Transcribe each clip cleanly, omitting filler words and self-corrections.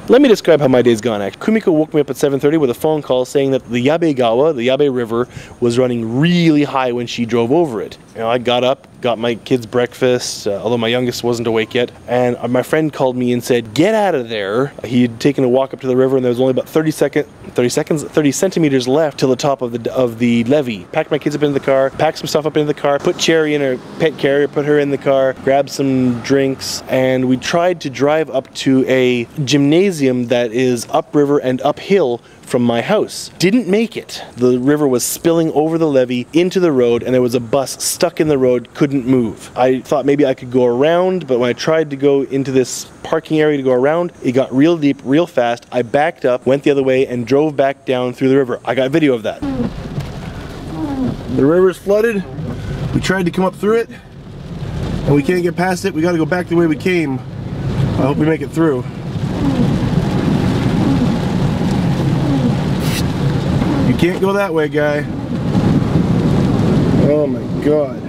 Let me describe how my day's gone. Kumiko woke me up at 7:30 with a phone call saying that the Yabe Gawa, the Yabe River, was running really high when she drove over it. You know, I got up, got my kids breakfast, although my youngest wasn't awake yet, and my friend called me and said, "Get out of there." He had taken a walk up to the river and there was only about 30 centimeters left till the top of the levee. Packed my kids up into the car, packed some stuff up into the car, put Cherry in her pet carrier, put her in the car, grabbed some drinks, and we tried to drive up to a gymnasium that is upriver and uphill from my house. Didn't make it. The river was spilling over the levee into the road and there was a bus stuck in the road, couldn't move. I thought maybe I could go around, but when I tried to go into this parking area to go around, it got real deep, real fast. I backed up, went the other way, and drove back down through the river. I got video of that. The river's flooded. We tried to come up through it, and we can't get past it. We gotta go back the way we came. I hope we make it through. You can't go that way, guy. Oh my God.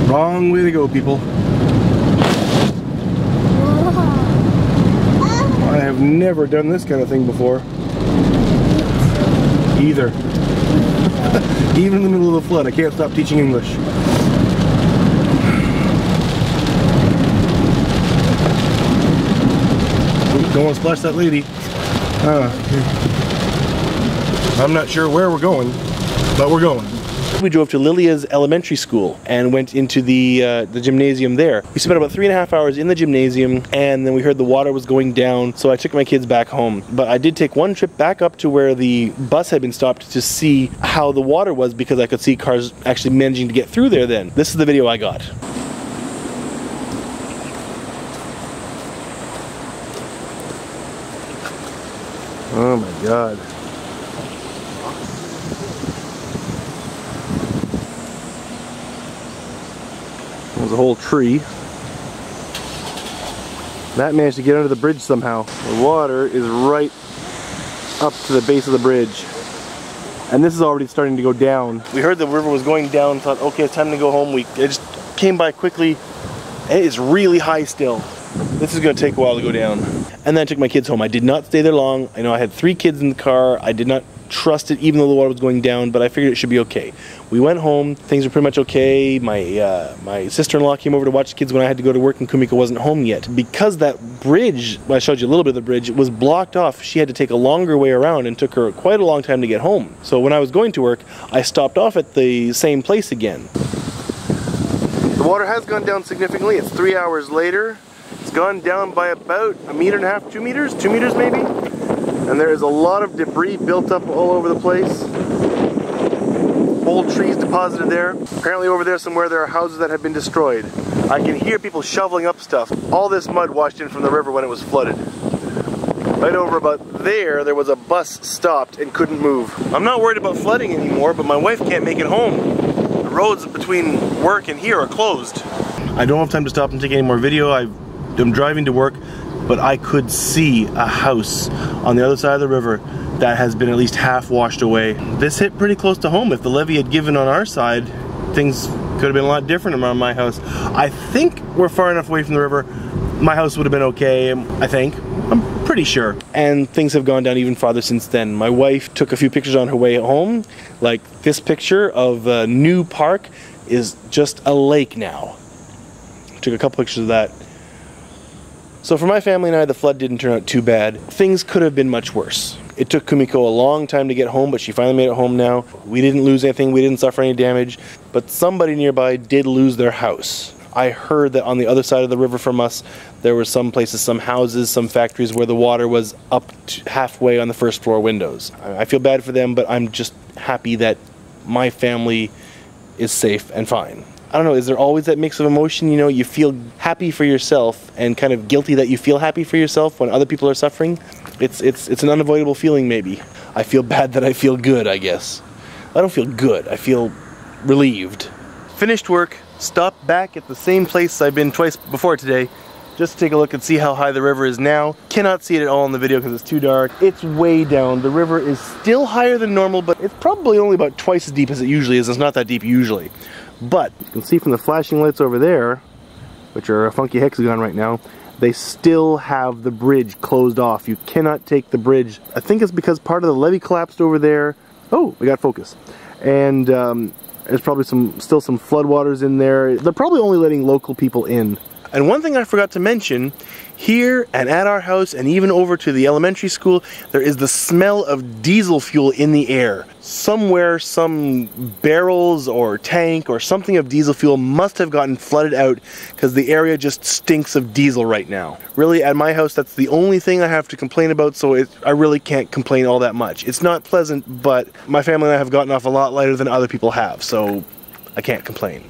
Wrong way to go, people. I have never done this kind of thing before. Either. Even in the middle of the flood, I can't stop teaching English. Don't want to splash that lady. I'm not sure where we're going, but we're going. We drove to Lilia's elementary school and went into the gymnasium there. We spent about 3.5 hours in the gymnasium, and then we heard the water was going down, so I took my kids back home. But I did take one trip back up to where the bus had been stopped to see how the water was, because I could see cars actually managing to get through there then. This is the video I got. Oh my God. There's a whole tree. That managed to get under the bridge somehow. The water is right up to the base of the bridge. And this is already starting to go down. We heard the river was going down, thought, okay, it's time to go home. It just came by quickly. It is really high still. This is going to take a while to go down. And then I took my kids home. I did not stay there long. I know I had 3 kids in the car. I did not trust it even though the water was going down, but I figured it should be okay. We went home. Things were pretty much okay. My sister-in-law came over to watch the kids when I had to go to work and Kumiko wasn't home yet. Because that bridge, well, I showed you a little bit of the bridge, was blocked off, she had to take a longer way around and took her quite a long time to get home. So when I was going to work, I stopped off at the same place again. The water has gone down significantly. It's 3 hours later. It's gone down by about 1.5 meters, 2 meters, 2 meters maybe. And there is a lot of debris built up all over the place. Old trees deposited there. Apparently over there somewhere there are houses that have been destroyed. I can hear people shoveling up stuff. All this mud washed in from the river when it was flooded. Right over about there was a bus stopped and couldn't move. I'm not worried about flooding anymore, but my wife can't make it home. The roads between work and here are closed. I don't have time to stop and take any more video. I'm driving to work, but I could see a house on the other side of the river that has been at least half washed away. This hit pretty close to home. If the levee had given on our side, things could have been a lot different around my house. I think we're far enough away from the river, my house would have been okay, I think. I'm pretty sure. And things have gone down even farther since then. My wife took a few pictures on her way home. Like this picture of New Park is just a lake now. Took a couple pictures of that. So for my family and I, the flood didn't turn out too bad. Things could have been much worse. It took Kumiko a long time to get home, but she finally made it home now. We didn't lose anything, we didn't suffer any damage, but somebody nearby did lose their house. I heard that on the other side of the river from us, there were some places, some houses, some factories where the water was up to halfway on the first floor windows. I feel bad for them, but I'm just happy that my family is safe and fine. I don't know, is there always that mix of emotion? You know, you feel happy for yourself and kind of guilty that you feel happy for yourself when other people are suffering. It's an unavoidable feeling maybe. I feel bad that I feel good, I guess. I don't feel good, I feel relieved. Finished work, stopped back at the same place I've been twice before today, just to take a look and see how high the river is now. Cannot see it at all in the video because it's too dark. It's way down. The river is still higher than normal, but it's probably only about twice as deep as it usually is. It's not that deep usually. But you can see from the flashing lights over there, which are a funky hexagon right now, they still have the bridge closed off. You cannot take the bridge. I think it's because part of the levee collapsed over there. Oh, we got focus. And there's probably still some floodwaters in there. They're probably only letting local people in. And one thing I forgot to mention, here and at our house and even over to the elementary school, there is the smell of diesel fuel in the air. Somewhere, some barrels or tank or something of diesel fuel must have gotten flooded out because the area just stinks of diesel right now. Really, at my house, that's the only thing I have to complain about, so I really can't complain all that much. It's not pleasant, but my family and I have gotten off a lot lighter than other people have, so I can't complain.